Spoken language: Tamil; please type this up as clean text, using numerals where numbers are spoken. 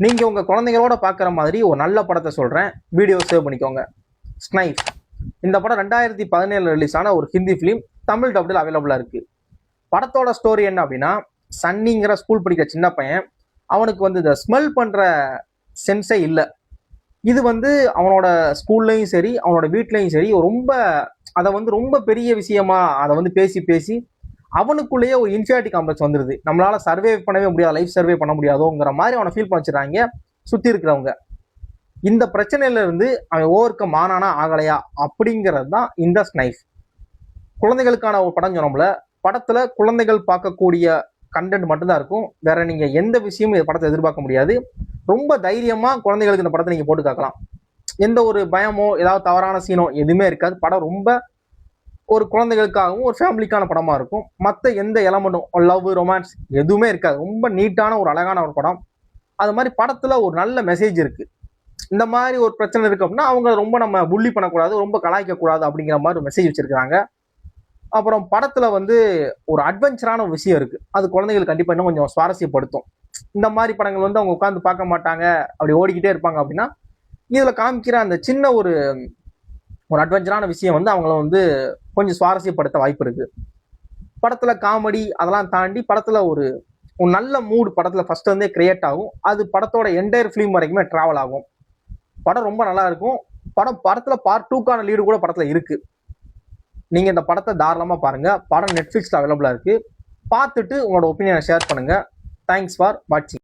நீங்கள் உங்கள் குழந்தைங்களோட பார்க்குற மாதிரி ஒரு நல்ல படத்தை சொல்கிறேன், வீடியோ சேவ் பண்ணிக்கோங்க. ஸ்னைஃப். இந்த படம் 2017 ரிலீஸ் ஆன ஒரு ஹிந்தி ஃபிலிம், தமிழ் டப்டில் அவைலபிளாக இருக்குது. படத்தோட ஸ்டோரி என்ன அப்படின்னா, சன்னிங்கிற ஸ்கூல் படிக்கிற சின்ன பையன், அவனுக்கு வந்து இந்த ஸ்மெல் பண்ணுற சென்ஸே இல்லை. இது வந்து அவனோட ஸ்கூல்லையும் சரி அவனோட வீட்லையும் சரி அதை வந்து ரொம்ப பெரிய விஷயமா அதை வந்து பேசி பேசி அவனுக்குள்ளேயே ஒரு இன்ஃபியாரிட்டி காம்ப்ளெக்ஸ் வந்துடுது. நம்மளால சர்வே பண்ணவே முடியாது, லைஃப் சர்வே பண்ண முடியாதோங்கிற மாதிரி அவனை ஃபீல் பண்ணிச்சிடறாங்க சுற்றி இருக்கிறவங்க. இந்த பிரச்சனையில இருந்து அவன் ஓவர் கம் ஆனானா ஆகலையா அப்படிங்கிறது தான் இந்த ஸ்னைஃப். குழந்தைகளுக்கான ஒரு படம் சொன்னோம்ல, படத்துல குழந்தைகள் பார்க்கக்கூடிய கண்டென்ட் மட்டும்தான் இருக்கும். வேற நீங்க எந்த விஷயமும் இந்த படத்தை எதிர்பார்க்க முடியாது. ரொம்ப தைரியமா குழந்தைகளுக்கு இந்த படத்தை நீங்க போட்டு காக்கலாம். எந்த ஒரு பயமோ ஏதாவது தவறான சீனோ எதுவுமே இருக்காது. படம் ரொம்ப ஒரு குழந்தைகளுக்காகவும் ஒரு ஃபேமிலிக்கான படமா இருக்கும். மற்ற எந்த எலமெண்ட்டும் லவ் ரொமான்ஸ் எதுவுமே இருக்காது. ரொம்ப நீட்டான ஒரு அழகான ஒரு படம். அது மாதிரி படத்துல ஒரு நல்ல மெசேஜ் இருக்கு. இந்த மாதிரி ஒரு பிரச்சனை இருக்கு அப்படின்னா அவங்க ரொம்ப நம்ம புள்ளி பண்ணக்கூடாது, ரொம்ப கலாய்க்க கூடாது அப்படிங்கிற மாதிரி ஒரு மெசேஜ் வச்சிருக்காங்க. அப்புறம் படத்துல வந்து ஒரு அட்வென்ச்சரான ஒரு விஷயம் இருக்கு. அது குழந்தைகள் கண்டிப்பா இன்னும் கொஞ்சம் சுவாரஸ்யப்படுத்தும். இந்த மாதிரி படங்கள் வந்து அவங்க உட்காந்து பார்க்க மாட்டாங்க, அப்படி ஓடிக்கிட்டே இருப்பாங்க அப்படின்னா இதுல காமிக்கிற அந்த சின்ன ஒரு அட்வென்ச்சரான விஷயம் வந்து அவங்கள வந்து கொஞ்சம் சுவாரஸ்யப்படுத்த வாய்ப்பு இருக்கு. படத்துல காமெடி அதெல்லாம் தாண்டி படத்துல ஒரு நல்ல மூடு படத்துல ஃபர்ஸ்ட் வந்து கிரியேட் ஆகும். அது படத்தோட என்டையர் ஃபிலிம் வரைக்குமே டிராவல் ஆகும். படம் ரொம்ப நல்லா இருக்கும். படத்துல பார்ட் 2க்கான லீடு கூட படத்துல இருக்கு. நீங்க இந்த படத்தை தாராளமா பாருங்க. படம் நெட்ஃபிளிக்ஸ்ல அவைலபிளா இருக்கு. பார்த்துட்டு உங்களோட ஒப்பீனியனை ஷேர் பண்ணுங்க. தேங்க்ஸ் ஃபார் வாட்சிங்.